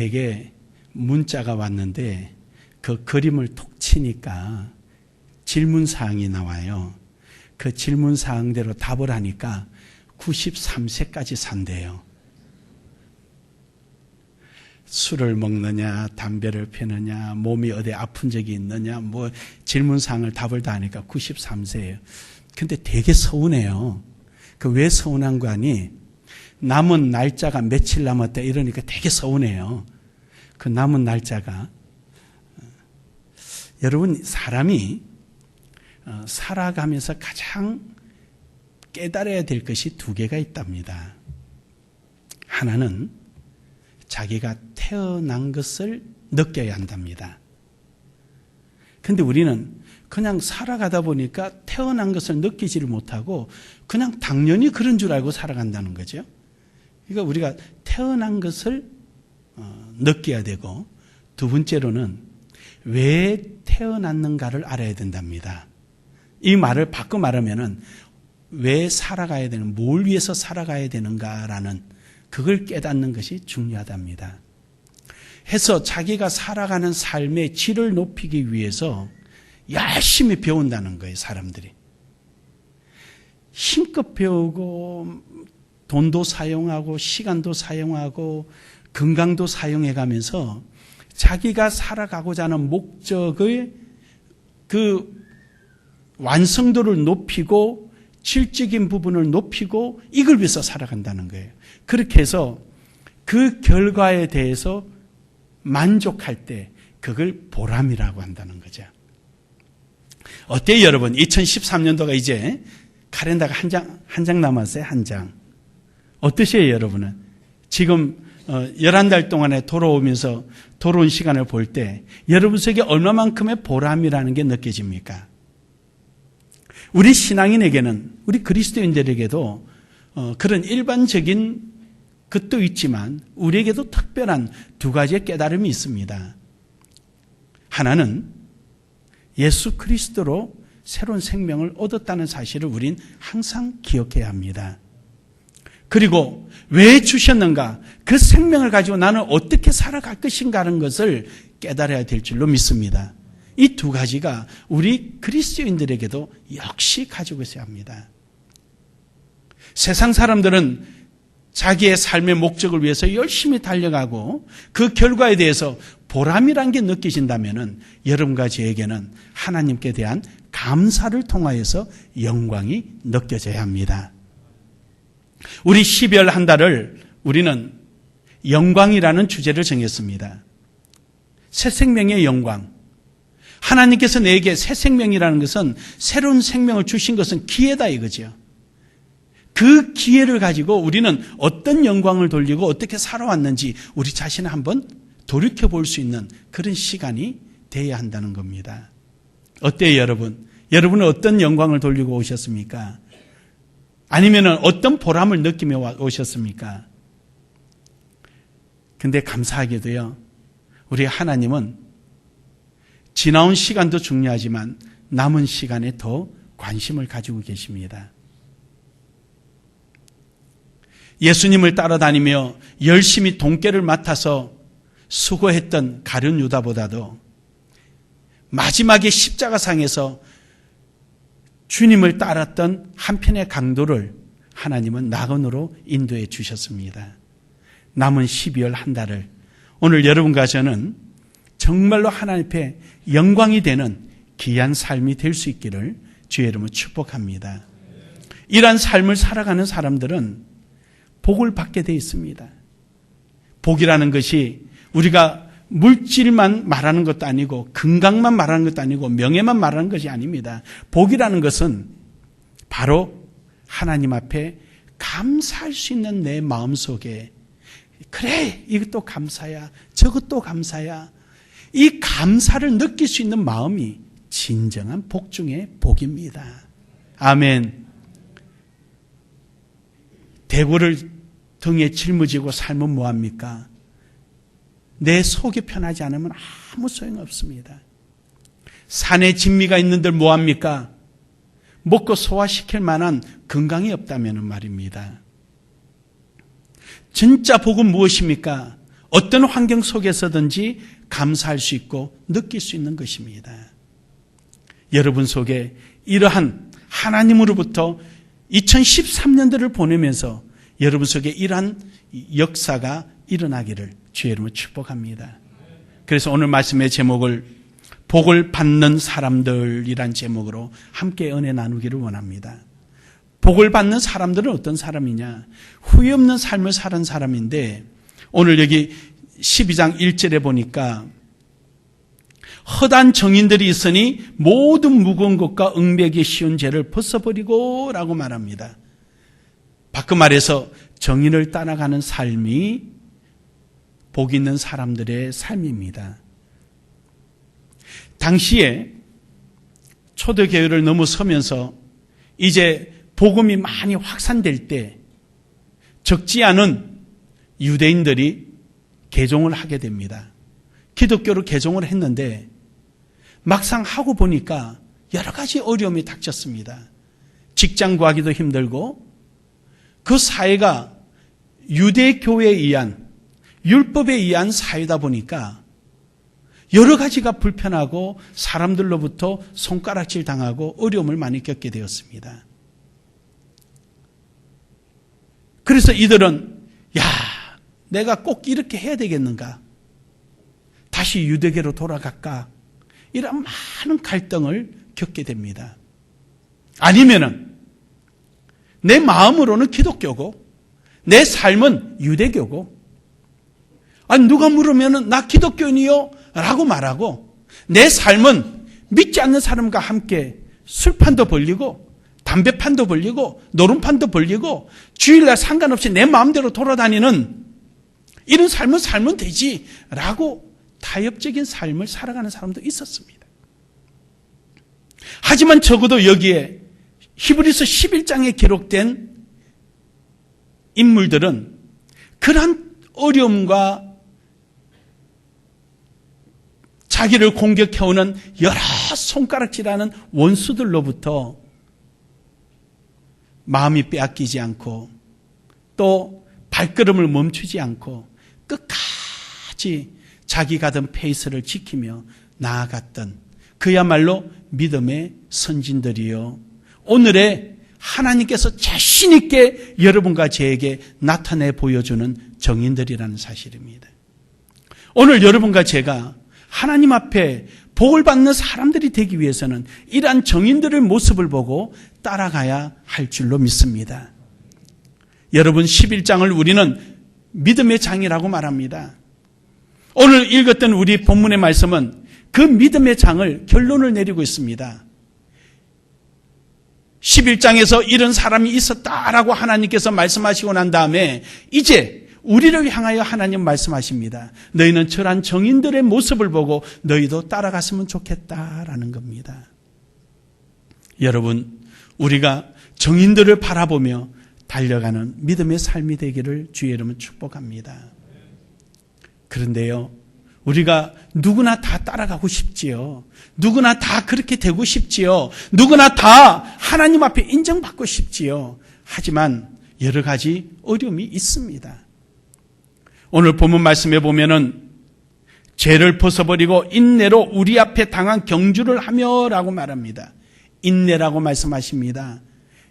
제게 문자가 왔는데 그 그림을 톡 치니까 질문사항이 나와요. 그 질문사항대로 답을 하니까 93세까지 산대요. 술을 먹느냐, 담배를 피느냐, 몸이 어디 아픈 적이 있느냐, 뭐 질문사항을 답을 다 하니까 93세예요. 근데 되게 서운해요. 그 왜 서운한 거 아니? 남은 날짜가 며칠 남았다 이러니까 되게 서운해요. 그 남은 날짜가 여러분 사람이 살아가면서 가장 깨달아야 될 것이 두 개가 있답니다. 하나는 자기가 태어난 것을 느껴야 한답니다. 그런데 우리는 그냥 살아가다 보니까 태어난 것을 느끼지를 못하고 그냥 당연히 그런 줄 알고 살아간다는 거죠. 그러니까 우리가 태어난 것을 느껴야 되고, 두 번째로는 왜 태어났는가를 알아야 된답니다. 이 말을 바꿔 말하면은 왜 살아가야 되는, 뭘 위해서 살아가야 되는가라는 그걸 깨닫는 것이 중요하답니다. 해서 자기가 살아가는 삶의 질을 높이기 위해서 열심히 배운다는 거예요, 사람들이. 힘껏 배우고 돈도 사용하고 시간도 사용하고 건강도 사용해 가면서 자기가 살아가고자 하는 목적의 그 완성도를 높이고 질적인 부분을 높이고 이걸 위해서 살아간다는 거예요. 그렇게 해서 그 결과에 대해서 만족할 때 그걸 보람이라고 한다는 거죠. 어때요, 여러분? 2013년도가 이제 카렌다가 한 장 남았어요, 한 장. 어떠세요, 여러분은? 지금 11달 동안에 돌아오면서 돌아온 시간을 볼 때 여러분 속에 얼마만큼의 보람이라는 게 느껴집니까? 우리 신앙인에게는, 우리 그리스도인들에게도 그런 일반적인 것도 있지만 우리에게도 특별한 두 가지의 깨달음이 있습니다. 하나는 예수 그리스도로 새로운 생명을 얻었다는 사실을 우린 항상 기억해야 합니다. 그리고 왜 주셨는가, 그 생명을 가지고 나는 어떻게 살아갈 것인가 하는 것을 깨달아야 될 줄로 믿습니다. 이 두 가지가 우리 그리스도인들에게도 역시 가지고 있어야 합니다. 세상 사람들은 자기의 삶의 목적을 위해서 열심히 달려가고 그 결과에 대해서 보람이란 게 느껴진다면 여러분과 저에게는 하나님께 대한 감사를 통하여서 영광이 느껴져야 합니다. 우리 12월 한 달을 우리는 영광이라는 주제를 정했습니다. 새 생명의 영광. 하나님께서 내게 새 생명이라는 것은, 새로운 생명을 주신 것은 기회다 이거죠. 그 기회를 가지고 우리는 어떤 영광을 돌리고 어떻게 살아왔는지 우리 자신을 한번 돌이켜볼 수 있는 그런 시간이 돼야 한다는 겁니다. 어때요, 여러분? 여러분은 어떤 영광을 돌리고 오셨습니까? 아니면 어떤 보람을 느끼며 오셨습니까? 근데 감사하게도요, 우리 하나님은 지나온 시간도 중요하지만 남은 시간에 더 관심을 가지고 계십니다. 예수님을 따라다니며 열심히 돈깨를 맡아서 수고했던 가룟 유다보다도 마지막에 십자가상에서 주님을 따랐던 한편의 강도를 하나님은 낙원으로 인도해 주셨습니다. 남은 12월 한 달을 오늘 여러분과 저는 정말로 하나님 앞에 영광이 되는 귀한 삶이 될 수 있기를 주의 이름으로 축복합니다. 이러한 삶을 살아가는 사람들은 복을 받게 되어 있습니다. 복이라는 것이 우리가 물질만 말하는 것도 아니고 건강만 말하는 것도 아니고 명예만 말하는 것이 아닙니다. 복이라는 것은 바로 하나님 앞에 감사할 수 있는 내 마음속에, 그래 이것도 감사야, 저것도 감사야, 이 감사를 느낄 수 있는 마음이 진정한 복 중의 복입니다. 아멘. 대구를 등에 짊어지고 살면 뭐합니까? 내 속이 편하지 않으면 아무 소용없습니다. 산에 진미가 있는들 뭐합니까? 먹고 소화시킬 만한 건강이 없다면 말입니다. 진짜 복은 무엇입니까? 어떤 환경 속에서든지 감사할 수 있고 느낄 수 있는 것입니다. 여러분 속에 이러한 하나님으로부터 2013년도를 보내면서 여러분 속에 이러한 역사가 일어나기를 주의 이름으로 축복합니다. 그래서 오늘 말씀의 제목을 복을 받는 사람들이란 제목으로 함께 은혜 나누기를 원합니다. 복을 받는 사람들은 어떤 사람이냐? 후회 없는 삶을 사는 사람인데 오늘 여기 12장 1절에 보니까 허단 정인들이 있으니 모든 무거운 것과 응배기 쉬운 죄를 벗어버리고 라고 말합니다. 바꿔 말해서 정인을 따라가는 삶이 복 있는 사람들의 삶입니다. 당시에 초대교회를 넘어서면서 이제 복음이 많이 확산될 때 적지 않은 유대인들이 개종을 하게 됩니다. 기독교로 개종을 했는데 막상 하고 보니까 여러 가지 어려움이 닥쳤습니다. 직장 구하기도 힘들고 그 사회가 유대교회에 의한 율법에 의한 사회다 보니까 여러 가지가 불편하고 사람들로부터 손가락질 당하고 어려움을 많이 겪게 되었습니다. 그래서 이들은 내가 꼭 이렇게 해야 되겠는가? 다시 유대교로 돌아갈까? 이런 많은 갈등을 겪게 됩니다. 아니면은 내 마음으로는 기독교고 내 삶은 유대교고 누가 물으면은 나 기독교인이요? 라고 말하고 내 삶은 믿지 않는 사람과 함께 술판도 벌리고 담배판도 벌리고 노름판도 벌리고 주일날 상관없이 내 마음대로 돌아다니는 이런 삶을 살면 되지 라고 타협적인 삶을 살아가는 사람도 있었습니다. 하지만 적어도 여기에 히브리서 11장에 기록된 인물들은 그러한 어려움과 자기를 공격해오는 여러 손가락질하는 원수들로부터 마음이 빼앗기지 않고 또 발걸음을 멈추지 않고 끝까지 자기 가던 페이스를 지키며 나아갔던 그야말로 믿음의 선진들이요. 오늘의 하나님께서 자신 있게 여러분과 저에게 나타내 보여주는 정인들이라는 사실입니다. 오늘 여러분과 제가 하나님 앞에 복을 받는 사람들이 되기 위해서는 이러한 정인들의 모습을 보고 따라가야 할 줄로 믿습니다. 여러분 11장을 우리는 믿음의 장이라고 말합니다. 오늘 읽었던 우리 본문의 말씀은 그 믿음의 장을 결론을 내리고 있습니다. 11장에서 이런 사람이 있었다라고 하나님께서 말씀하시고 난 다음에 이제 우리를 향하여 하나님 말씀하십니다. 너희는 저런 정인들의 모습을 보고 너희도 따라갔으면 좋겠다라는 겁니다. 여러분, 우리가 정인들을 바라보며 달려가는 믿음의 삶이 되기를 주의 이름으로 축복합니다. 그런데요, 우리가 누구나 다 따라가고 싶지요. 누구나 다 그렇게 되고 싶지요. 누구나 다 하나님 앞에 인정받고 싶지요. 하지만 여러 가지 어려움이 있습니다. 오늘 본문 말씀에 보면은 죄를 벗어버리고 인내로 우리 앞에 당한 경주를 하며 라고 말합니다. 인내라고 말씀하십니다.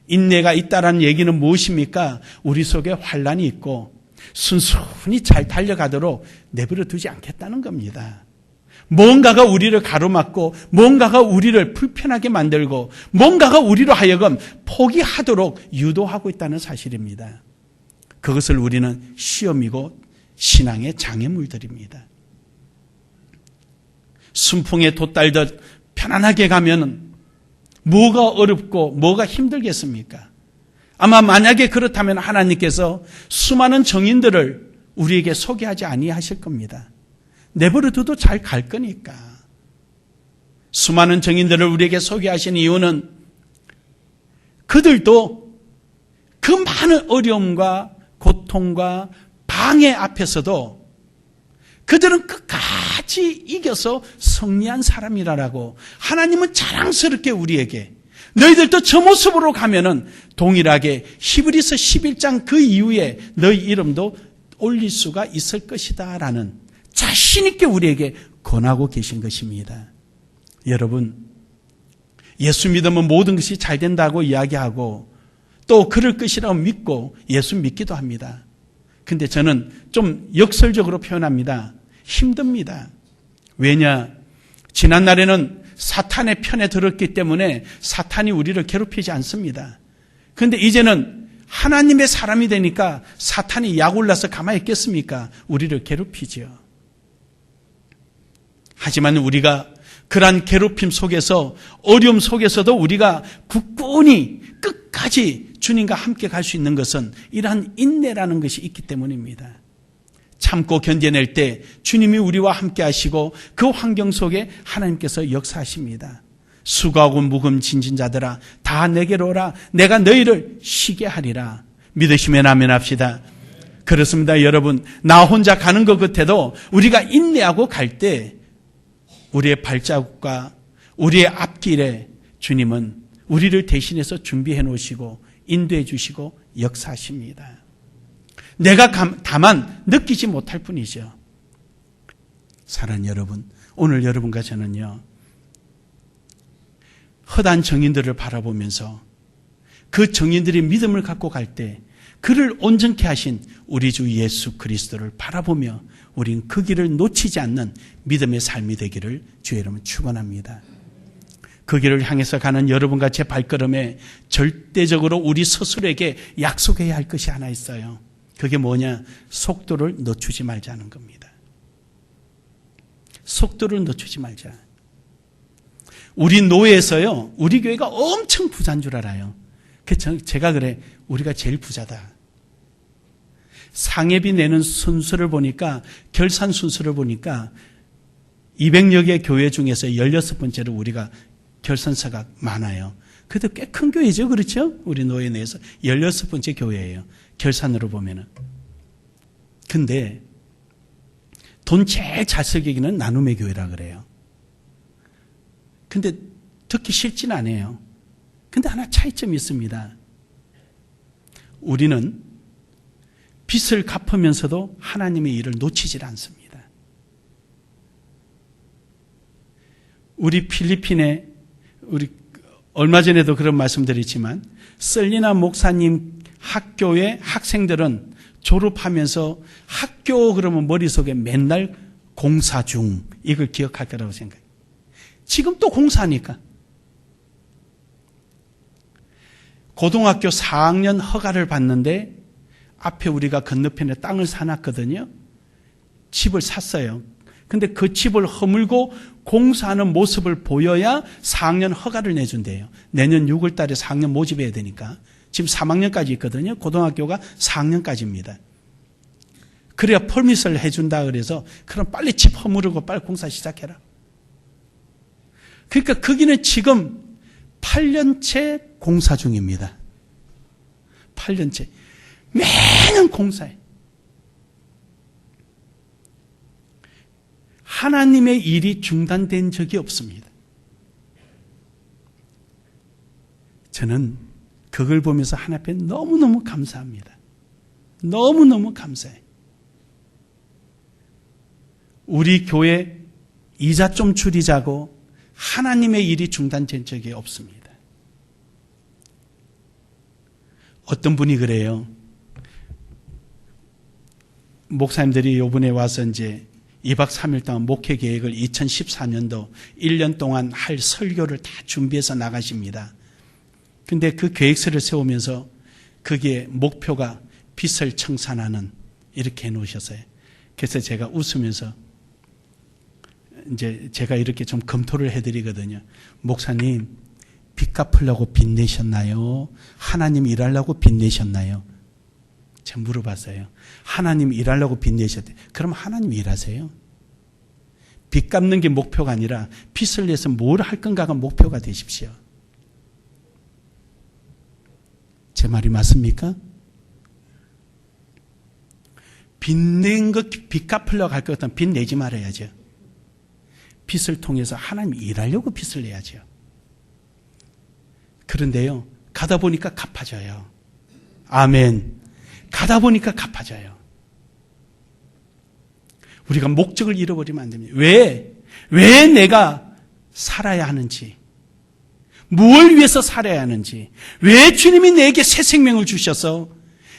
인내가 있다라는 얘기는 무엇입니까? 우리 속에 환난이 있고 순순히 잘 달려가도록 내버려 두지 않겠다는 겁니다. 뭔가가 우리를 가로막고 뭔가가 우리를 불편하게 만들고 뭔가가 우리로 하여금 포기하도록 유도하고 있다는 사실입니다. 그것을 우리는 시험이고 신앙의 장애물들입니다. 순풍에 돛달듯 편안하게 가면 뭐가 어렵고 뭐가 힘들겠습니까? 아마 만약에 그렇다면 하나님께서 수많은 정인들을 우리에게 소개하지 아니하실 겁니다. 내버려 둬도 잘 갈 거니까. 수많은 정인들을 우리에게 소개하신 이유는 그들도 그 많은 어려움과 고통과 방해 앞에서도 그들은 끝까지 이겨서 승리한 사람이라고 하나님은 자랑스럽게 우리에게 너희들도 저 모습으로 가면은 동일하게 히브리서 11장 그 이후에 너희 이름도 올릴 수가 있을 것이다 라는 자신 있게 우리에게 권하고 계신 것입니다. 여러분, 예수 믿으면 모든 것이 잘 된다고 이야기하고 또 그럴 것이라고 믿고 예수 믿기도 합니다. 근데 저는 좀 역설적으로 표현합니다. 힘듭니다. 왜냐? 지난날에는 사탄의 편에 들었기 때문에 사탄이 우리를 괴롭히지 않습니다. 그런데 이제는 하나님의 사람이 되니까 사탄이 약 올라서 가만히 있겠습니까? 우리를 괴롭히지요. 하지만 우리가 그러한 괴롭힘 속에서, 어려움 속에서도 우리가 굳건히 끝까지 주님과 함께 갈 수 있는 것은 이러한 인내라는 것이 있기 때문입니다. 참고 견뎌낼 때 주님이 우리와 함께 하시고 그 환경 속에 하나님께서 역사하십니다. 수고하고 무거운 짐진 자들아 다 내게로 오라. 내가 너희를 쉬게 하리라. 믿으시면 아멘합시다. 그렇습니다. 여러분, 나 혼자 가는 것 같아도 우리가 인내하고 갈 때 우리의 발자국과 우리의 앞길에 주님은 우리를 대신해서 준비해 놓으시고 인도해 주시고 역사하십니다. 내가 다만 느끼지 못할 뿐이죠. 사랑하는 여러분, 오늘 여러분과 저는요, 허다한 정인들을 바라보면서 그 정인들이 믿음을 갖고 갈 때 그를 온전케 하신 우리 주 예수 그리스도를 바라보며 우린 그 길을 놓치지 않는 믿음의 삶이 되기를 주의 이름으로 축원합니다. 그 길을 향해서 가는 여러분과 제 발걸음에 절대적으로 우리 스스로에게 약속해야 할 것이 하나 있어요. 그게 뭐냐? 속도를 늦추지 말자는 겁니다. 속도를 늦추지 말자. 우리 노예에서요, 우리 교회가 엄청 부자인 줄 알아요. 제가 그래, 우리가 제일 부자다. 상회비 내는 순서를 보니까, 결산 순서를 보니까 200여 개 교회 중에서 16번째로 우리가 결산서가 많아요. 그래도 꽤 큰 교회죠, 그렇죠? 우리 노예 내에서 16번째 교회예요. 결산으로 보면은. 근데 돈 제일 잘 쓰기는 나눔의 교회라 그래요. 근데 듣기 싫진 않아요. 근데 하나 차이점이 있습니다. 우리는 빚을 갚으면서도 하나님의 일을 놓치질 않습니다. 우리 필리핀에, 우리 얼마 전에도 그런 말씀드렸지만, 셀리나 목사님 학교의 학생들은 졸업하면서 학교 그러면 머릿속에 맨날 공사 중, 이걸 기억할 거라고 생각해요. 지금 또 공사니까. 고등학교 4학년 허가를 받는데 앞에 우리가 건너편에 땅을 사놨거든요. 집을 샀어요. 근데 그 집을 허물고 공사하는 모습을 보여야 4학년 허가를 내준대요. 내년 6월 달에 4학년 모집해야 되니까. 지금 3학년까지 있거든요. 고등학교가 4학년까지입니다. 그래야 퍼밋을 해준다 그래서 그럼 빨리 집 허무르고 빨리 공사 시작해라. 그러니까 거기는 지금 8년째 공사 중입니다. 8년째. 매년 공사해. 하나님의 일이 중단된 적이 없습니다. 저는 그걸 보면서 하나님 앞에 너무너무 감사합니다. 너무너무 감사해. 우리 교회 이자 좀 줄이자고 하나님의 일이 중단된 적이 없습니다. 어떤 분이 그래요. 목사님들이 이번에 와서 이제 2박 3일 동안 목회 계획을 2014년도 1년 동안 할 설교를 다 준비해서 나가십니다. 근데 그 계획서를 세우면서 그게 목표가 빚을 청산하는 이렇게 해놓으셨어요. 그래서 제가 웃으면서 이제 제가 이렇게 좀 검토를 해드리거든요. 목사님, 빚 갚으려고 빚 내셨나요? 하나님 일하려고 빚 내셨나요? 제가 물어봤어요. 하나님 일하려고 빚 내셨대. 그럼 하나님 일하세요. 빚 갚는 게 목표가 아니라 빚을 내서 뭘 할 건가가 목표가 되십시오. 제 말이 맞습니까? 빚 낸 것, 빚 갚으려고 할 것 같으면 빚 내지 말아야죠. 빚을 통해서 하나님 일하려고 빚을 내야죠. 그런데요, 가다 보니까 갚아져요. 아멘. 가다 보니까 갚아져요. 우리가 목적을 잃어버리면 안 됩니다. 왜 내가 살아야 하는지, 무엇을 위해서 살아야 하는지, 왜 주님이 내게 새 생명을 주셔서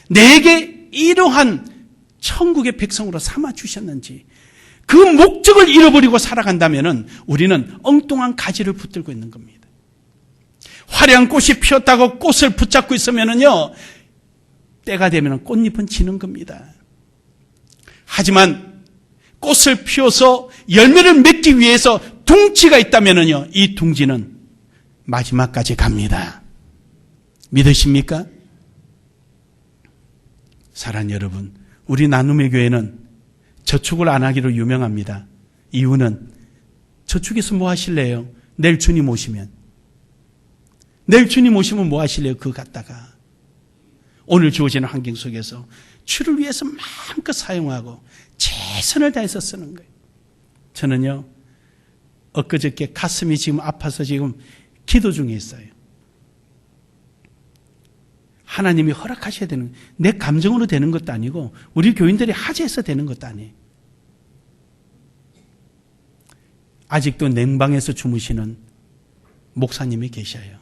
내게 이러한 천국의 백성으로 삼아 주셨는지, 그 목적을 잃어버리고 살아간다면 우리는 엉뚱한 가지를 붙들고 있는 겁니다. 화려한 꽃이 피었다고 꽃을 붙잡고 있으면요, 때가 되면 꽃잎은 지는 겁니다. 하지만 꽃을 피워서 열매를 맺기 위해서 둥지가 있다면요, 이 둥지는 마지막까지 갑니다. 믿으십니까? 사랑하는 여러분, 우리 나눔의 교회는 저축을 안 하기로 유명합니다. 이유는 저축해서 뭐 하실래요? 내일 주님 오시면 뭐 하실래요? 그거 갖다가 오늘 주어지는 환경 속에서 주를 위해서 마음껏 사용하고 최선을 다해서 쓰는 거예요. 저는요, 엊그저께 가슴이 지금 아파서 지금 기도 중에 있어요. 하나님이 허락하셔야 되는, 내 감정으로 되는 것도 아니고 우리 교인들이 하재해서 되는 것도 아니에요. 아직도 냉방에서 주무시는 목사님이 계셔요.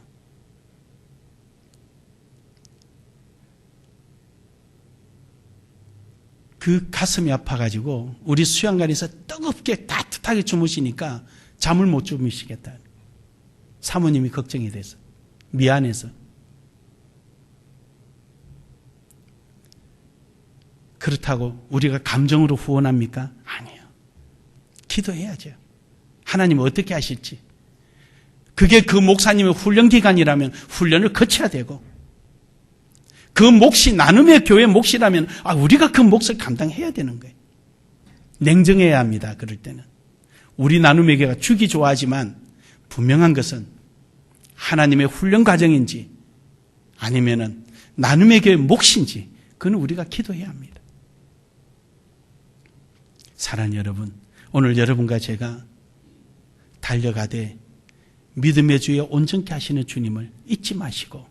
그 가슴이 아파가지고 우리 수양관에서 뜨겁게 따뜻하게 주무시니까 잠을 못 주무시겠다. 사모님이 걱정이 돼서, 미안해서. 그렇다고 우리가 감정으로 후원합니까? 아니에요. 기도해야죠. 하나님은 어떻게 하실지. 그게 그 목사님의 훈련 기간이라면 훈련을 거쳐야 되고, 그 몫이 나눔의 교회 몫이라면 우리가 그 몫을 감당해야 되는 거예요. 냉정해야 합니다. 그럴 때는. 우리 나눔의 교회가 주기 좋아하지만 분명한 것은 하나님의 훈련 과정인지 아니면은 나눔의 교회 몫인지, 그건 우리가 기도해야 합니다. 사랑하는 여러분, 오늘 여러분과 제가 달려가되 믿음의 주에 온전케 하시는 주님을 잊지 마시고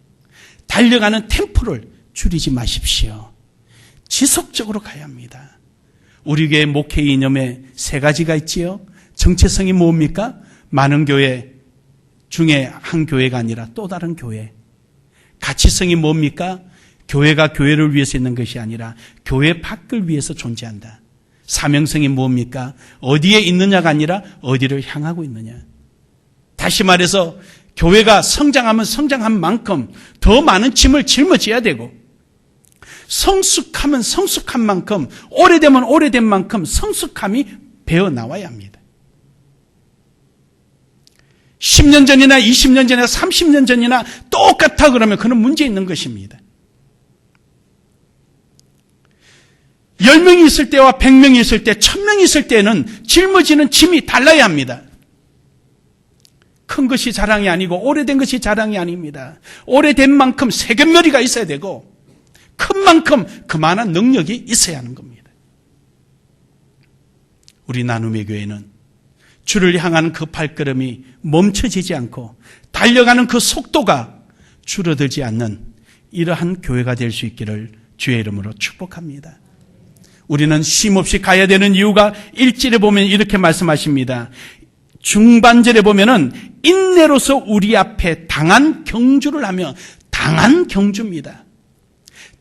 달려가는 템포를 줄이지 마십시오. 지속적으로 가야 합니다. 우리 교회 목회 이념에 세 가지가 있지요. 정체성이 뭡니까? 많은 교회 중에 한 교회가 아니라 또 다른 교회. 가치성이 뭡니까? 교회가 교회를 위해서 있는 것이 아니라 교회 밖을 위해서 존재한다. 사명성이 뭡니까? 어디에 있느냐가 아니라 어디를 향하고 있느냐. 다시 말해서 교회가 성장하면 성장한 만큼 더 많은 짐을 짊어져야 되고, 성숙하면 성숙한 만큼, 오래되면 오래된 만큼 성숙함이 배어 나와야 합니다. 10년 전이나 20년 전이나 30년 전이나 똑같아 그러면 그는 문제 있는 것입니다. 10명이 있을 때와 100명이 있을 때, 1000명이 있을 때는 짊어지는 짐이 달라야 합니다. 큰 것이 자랑이 아니고 오래된 것이 자랑이 아닙니다. 오래된 만큼 세견머리가 있어야 되고 큰 만큼 그만한 능력이 있어야 하는 겁니다. 우리 나눔의 교회는 주를 향하는 그 발걸음이 멈춰지지 않고 달려가는 그 속도가 줄어들지 않는 이러한 교회가 될 수 있기를 주의 이름으로 축복합니다. 우리는 쉼없이 가야 되는 이유가 1절에 보면 이렇게 말씀하십니다. 중반절에 보면은 인내로서 우리 앞에 당한 경주를 하며, 당한 경주입니다.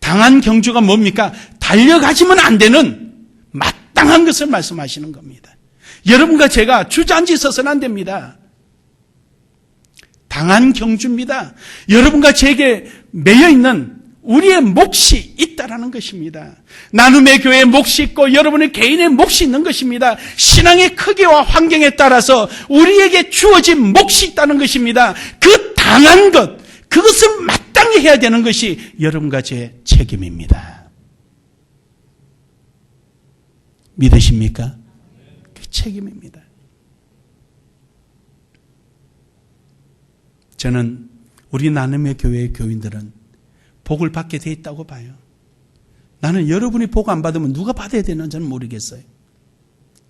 당한 경주가 뭡니까? 달려가지면 안 되는 마땅한 것을 말씀하시는 겁니다. 여러분과 제가 주저앉아 있어서는 안 됩니다. 당한 경주입니다. 여러분과 제게 매여 있는 우리의 몫이 있다라는 것입니다. 나눔의 교회의 몫이 있고 여러분의 개인의 몫이 있는 것입니다. 신앙의 크기와 환경에 따라서 우리에게 주어진 몫이 있다는 것입니다. 그 당한 것, 그것을 마땅히 해야 되는 것이 여러분과 제 책임입니다. 믿으십니까? 그 책임입니다. 저는 우리 나눔의 교회의 교인들은 복을 받게 돼 있다고 봐요. 나는 여러분이 복 안 받으면 누가 받아야 되는지 저는 모르겠어요.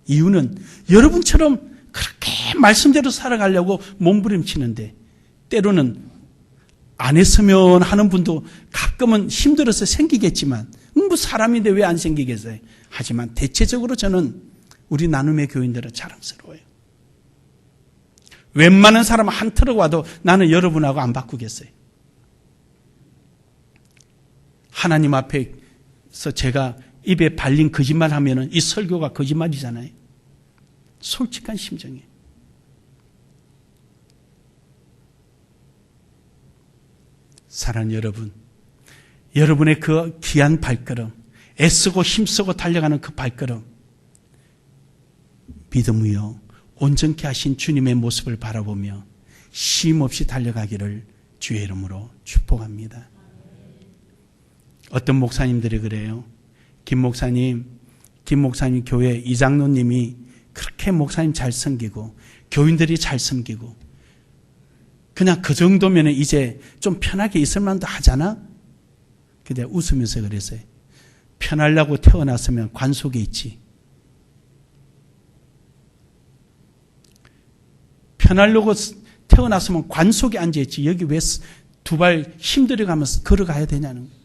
이유는 여러분처럼 그렇게 말씀대로 살아가려고 몸부림치는데, 때로는 안 했으면 하는 분도 가끔은 힘들어서 생기겠지만, 뭐 사람인데 왜 안 생기겠어요? 하지만 대체적으로 저는 우리 나눔의 교인들은 자랑스러워요. 웬만한 사람 한 트럭 와도 나는 여러분하고 안 바꾸겠어요. 하나님 앞에서 제가 입에 발린 거짓말 하면은 이 설교가 거짓말이잖아요. 솔직한 심정이에요. 사랑하는 여러분, 여러분의 그 귀한 발걸음, 애쓰고 힘쓰고 달려가는 그 발걸음, 믿음이요 온전케 하신 주님의 모습을 바라보며 쉼 없이 달려가기를 주의 이름으로 축복합니다. 어떤 목사님들이 그래요. 김 목사님 교회 이장로님이 그렇게 목사님 잘 섬기고 교인들이 잘 섬기고 그냥 그 정도면 이제 좀 편하게 있을 만도 하잖아? 근데 웃으면서 그랬어요. 편하려고 태어났으면 관 속에 있지. 편하려고 태어났으면 관 속에 앉아있지. 여기 왜 두 발 힘들어가면서 걸어가야 되냐는 거예요.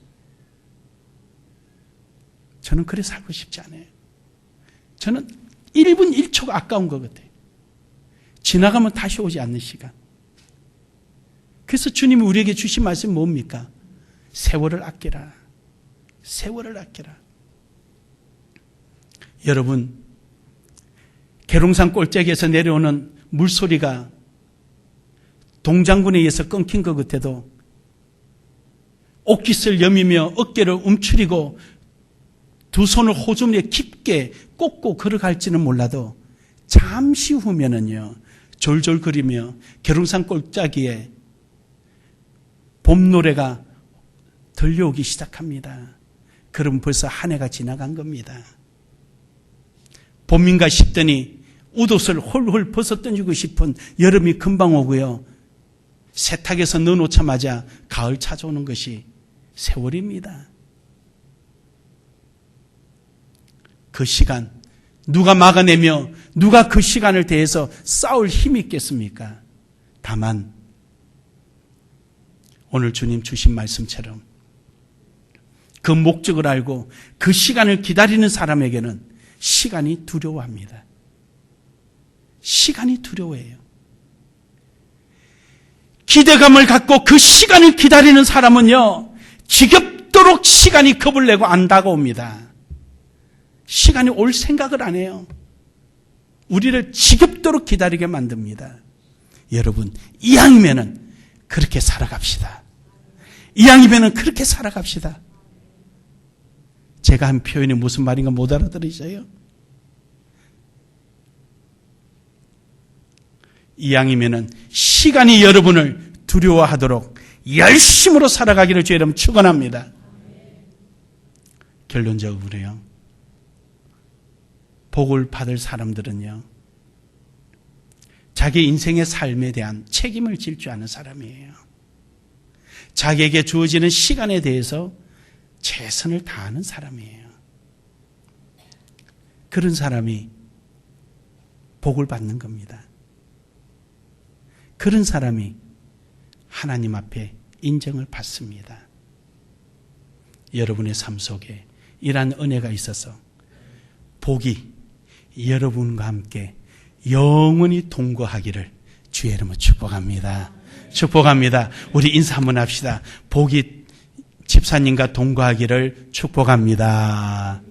저는 그래 살고 싶지 않아요. 저는 1분 1초가 아까운 것 같아요. 지나가면 다시 오지 않는 시간. 그래서 주님이 우리에게 주신 말씀이 뭡니까? 세월을 아끼라. 세월을 아끼라. 여러분, 계룡산 꼴짝에서 내려오는 물소리가 동장군에 의해서 끊긴 것 같아도 옷깃을 여미며 어깨를 움츠리고 두 손을 호주머니에 깊게 꽂고 걸어갈지는 몰라도 잠시 후면은요, 졸졸거리며 계룡산 꼴짝이에 봄 노래가 들려오기 시작합니다. 그럼 벌써 한 해가 지나간 겁니다. 봄인가 싶더니 옷옷을 홀홀 벗어던지고 싶은 여름이 금방 오고요. 세탁에서 넣어놓자마자 가을 찾아오는 것이 세월입니다. 그 시간 누가 막아내며 누가 그 시간을 대해서 싸울 힘이 있겠습니까? 다만 오늘 주님 주신 말씀처럼 그 목적을 알고 그 시간을 기다리는 사람에게는 시간이 두려워합니다. 시간이 두려워해요. 기대감을 갖고 그 시간을 기다리는 사람은요, 지겹도록 시간이 겁을 내고 안 다가옵니다. 시간이 올 생각을 안 해요. 우리를 지겹도록 기다리게 만듭니다. 여러분, 이왕이면은 그렇게 살아갑시다. 이왕이면은 그렇게 살아갑시다. 제가 한 표현이 무슨 말인가 못 알아들으셔요? 이왕이면은 시간이 여러분을 두려워하도록 열심으로 살아가기를 주의 이름 축원합니다. 결론적으로요, 복을 받을 사람들은요, 자기 인생의 삶에 대한 책임을 질 줄 아는 사람이에요. 자기에게 주어지는 시간에 대해서 최선을 다하는 사람이에요. 그런 사람이 복을 받는 겁니다. 그런 사람이 하나님 앞에 인정을 받습니다. 여러분의 삶 속에 이러한 은혜가 있어서 복이 여러분과 함께 영원히 동거하기를 주의 이름으로 축복합니다. 축복합니다. 우리 인사 한번 합시다. 복이 집사님과 동거하기를 축복합니다.